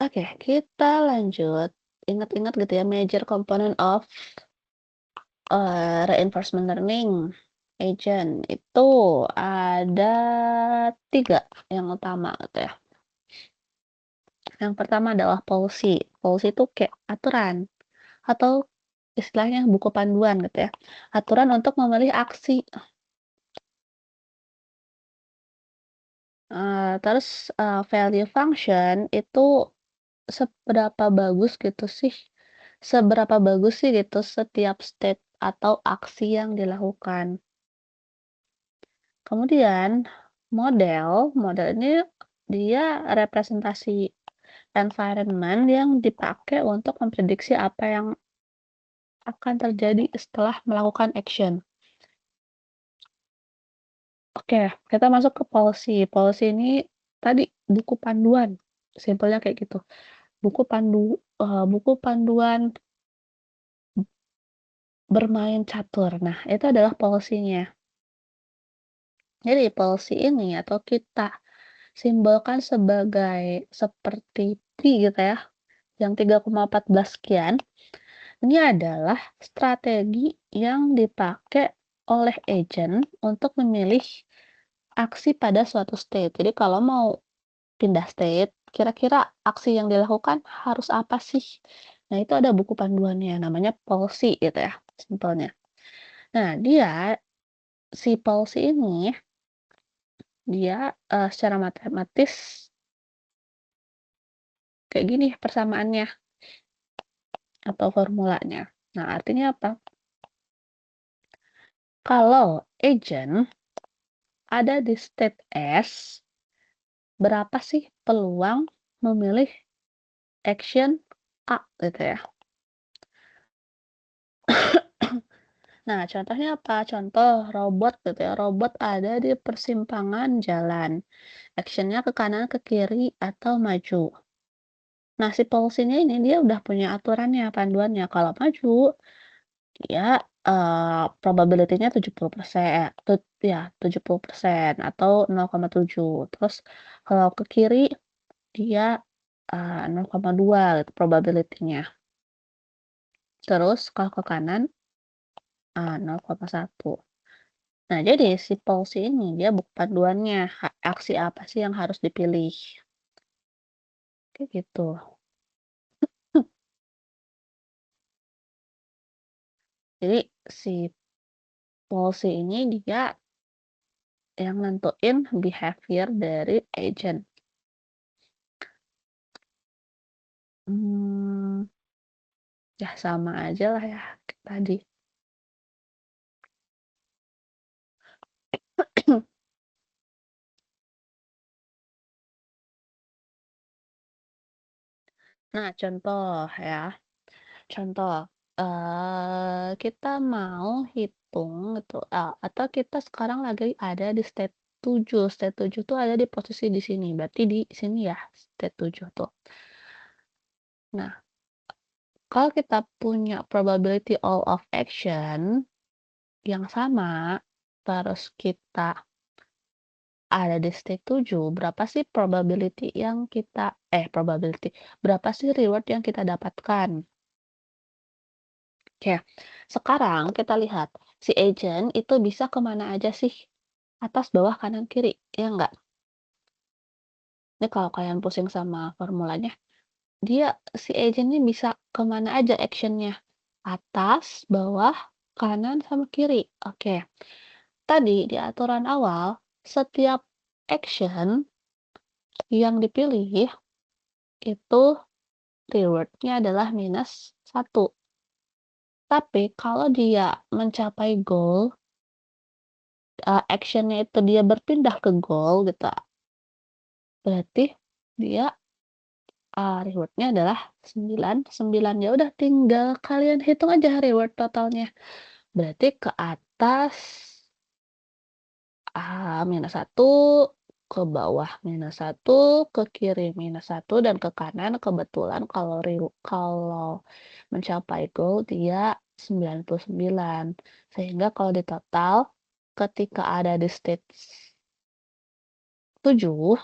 Oke, kita lanjut. Ingat-ingat gitu ya, major component of reinforcement learning agent itu ada 3 yang utama gitu ya. Yang pertama adalah policy. Policy itu kayak aturan atau istilahnya buku panduan gitu ya. Aturan untuk memilih aksi. Value function itu seberapa bagus gitu sih seberapa bagus sih gitu setiap state atau aksi yang dilakukan. Kemudian model ini dia representasi environment yang dipakai untuk memprediksi apa yang akan terjadi setelah melakukan action. Oke, kita masuk ke policy. Policy ini tadi buku panduan, simpelnya kayak gitu. Buku panduan bermain catur. Nah, itu adalah policy-nya. Jadi policy ini atau kita simbolkan sebagai seperti pi gitu ya, yang 3,14 sekian. Ini adalah strategi yang dipakai oleh agent untuk memilih aksi pada suatu state. Jadi kalau mau pindah state, kira-kira aksi yang dilakukan harus apa sih? Nah, itu ada buku panduannya, namanya policy gitu ya, simpelnya. Nah, si policy ini, secara matematis kayak gini persamaannya atau formulanya. Nah, artinya apa? Kalau agent ada di state S, berapa sih peluang memilih action A gitu ya. Nah, contohnya apa? Contoh robot gitu ya. Robot ada di persimpangan jalan. Actionnya ke kanan, ke kiri, atau maju. Nah, si policy-nya ini dia udah punya aturannya, panduannya. Kalau maju, dia probability-nya 70%, ya 70% atau 0,7. Terus kalau ke kiri dia 0,2 gitu probability-nya. Terus kalau ke kanan 0,1. Nah, jadi si policy ini dia buku panduannya, aksi apa sih yang harus dipilih. Kayak gitu. Jadi si policy ini dia yang nentuin behavior dari agent. Hmm, ya sama aja lah ya kayak tadi. Nah, contoh ya. Contoh, kita mau hitung gitu, atau kita sekarang lagi ada di state 7. State 7 tuh ada di posisi di sini, berarti di sini ya state 7 tuh. Nah, kalau kita punya probability all of action yang sama, terus kita ada di state 7, berapa sih berapa sih reward yang kita dapatkan? Oke, sekarang kita lihat, si agent itu bisa kemana aja sih? Atas, bawah, kanan, kiri, ya enggak? Ini kalau kalian pusing sama formulanya, si agent ini bisa kemana aja actionnya? Atas, bawah, kanan, sama kiri. Oke, tadi di aturan awal, setiap action yang dipilih itu rewardnya adalah -1. Tapi kalau dia mencapai goal, action-nya itu dia berpindah ke goal gitu, berarti dia, reward-nya adalah 9, 9. Ya udah tinggal kalian hitung aja reward totalnya. Berarti ke atas, -1, ke bawah -1, ke kiri -1, dan ke kanan kebetulan kalau mencapai goal dia 99. Sehingga kalau di total, ketika ada di stage 7,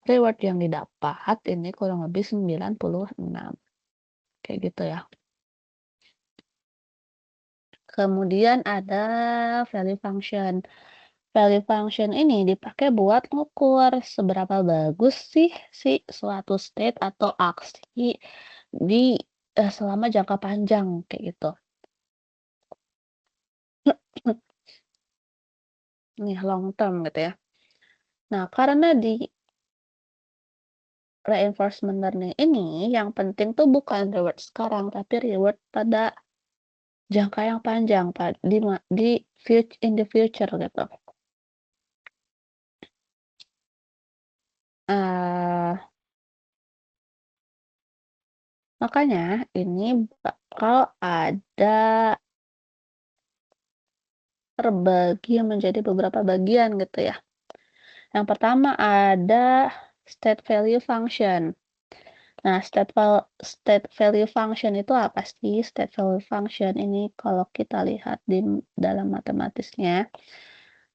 reward yang didapat ini kurang lebih 96, kayak gitu ya. Kemudian ada value function. Value function ini dipakai buat ngukur seberapa bagus sih si suatu state atau aksi di selama jangka panjang kayak gitu. Nih long term gitu ya. Nah, karena di reinforcement learning ini yang penting tuh bukan reward sekarang tapi reward pada jangka yang panjang di in the future gitu. Eee, Makanya ini bakal ada terbagi menjadi beberapa bagian gitu ya. Yang pertama ada state value function. Nah, state value function itu apa sih? State value function ini kalau kita lihat di dalam matematisnya,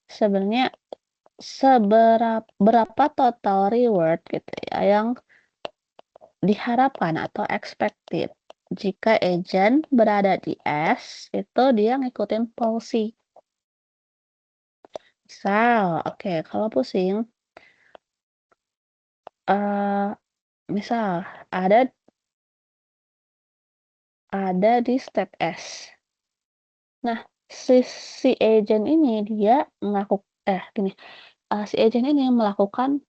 sebenarnya berapa total reward gitu ya yang diharapkan atau expected jika agent berada di S, itu dia ngikutin policy. Misal, oke, kalau pusing, eee, misal ada di step S. Nah, si agent ini dia gini, si agent ini melakukan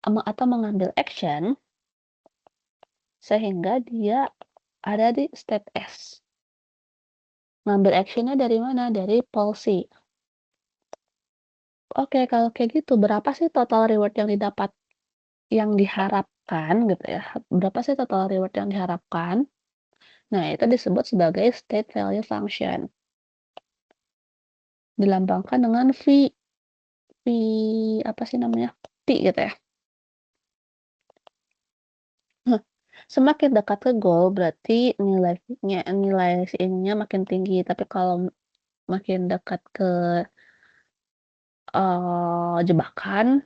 atau mengambil action sehingga dia ada di step S. Ngambil action-nya dari mana? Dari policy. Oke, kalau kayak gitu berapa sih total reward yang yang diharapkan gitu ya, berapa sih total reward yang diharapkan? Nah, itu disebut sebagai state value function. Dilambangkan dengan V apa sih namanya? P gitu ya. Nah, semakin dekat ke goal berarti nilai si ininya makin tinggi, tapi kalau makin dekat ke, jebakan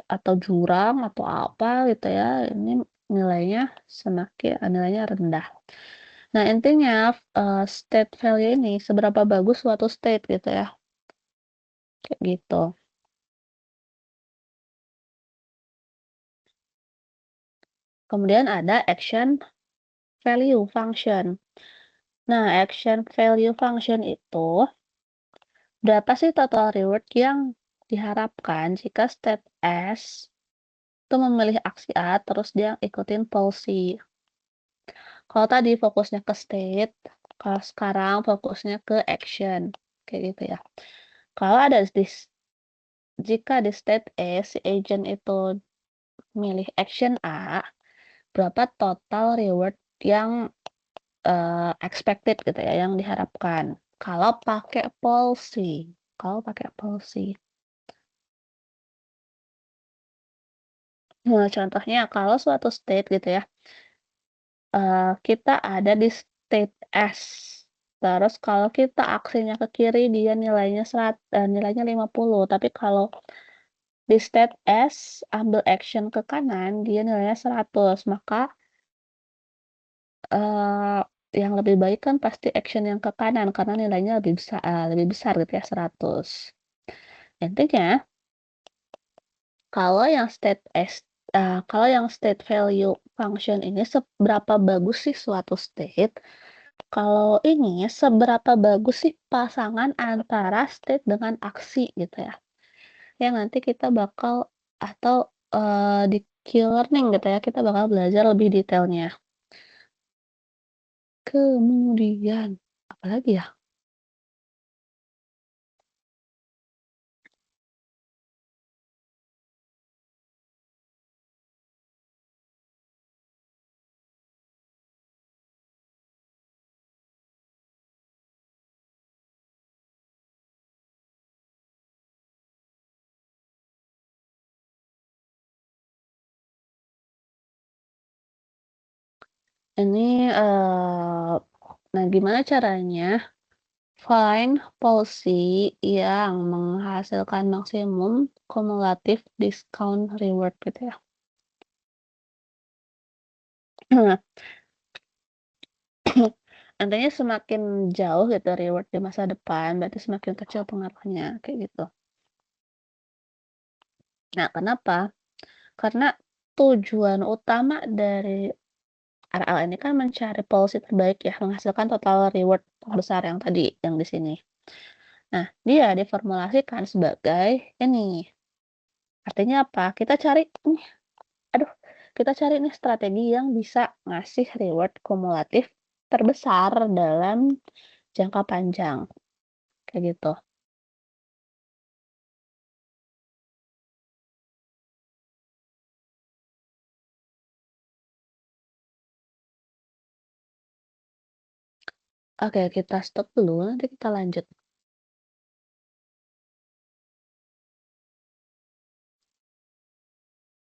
atau jurang atau apa gitu ya, ini nilainya rendah. Nah, intinya, state value ini seberapa bagus suatu state gitu ya, kayak gitu. Kemudian ada action value function. Nah, action value function itu berapa sih total reward yang diharapkan jika state S itu memilih aksi A terus dia ikutin policy. Kalau tadi fokusnya ke state, kalau sekarang fokusnya ke action, kayak gitu ya. Kalau ada jika di state A si agent itu milih action A, berapa total reward yang, expected gitu ya, yang diharapkan. Kalau pakai policy. Nah, contohnya kalau suatu state gitu ya, kita ada di state S, terus kalau kita aksinya ke kiri dia nilainya 50, tapi kalau di state S ambil action ke kanan dia nilainya 100, maka Eee, yang lebih baik kan pasti action yang ke kanan karena nilainya lebih besar gitu ya 100. Intinya kalau yang kalau yang state value function ini seberapa bagus sih suatu state, kalau ini seberapa bagus sih pasangan antara state dengan aksi gitu ya, yang nanti kita bakal atau, di Q-learning gitu ya, kita bakal belajar lebih detailnya. Kemudian apalagi ya? Ini, nah gimana caranya Find policy yang menghasilkan maksimum kumulatif discount reward gitu ya. Intinya semakin jauh gitu reward di masa depan, berarti semakin kecil pengaruhnya, kayak gitu. Nah, kenapa? Karena tujuan utama dari RL ini kan mencari policy terbaik ya, menghasilkan total reward terbesar yang tadi, yang di sini. Nah, dia diformulasikan sebagai ini, artinya apa? Aduh, kita cari nih strategi yang bisa ngasih reward kumulatif terbesar dalam jangka panjang, kayak gitu. Oke, kita stop dulu, nanti kita lanjut.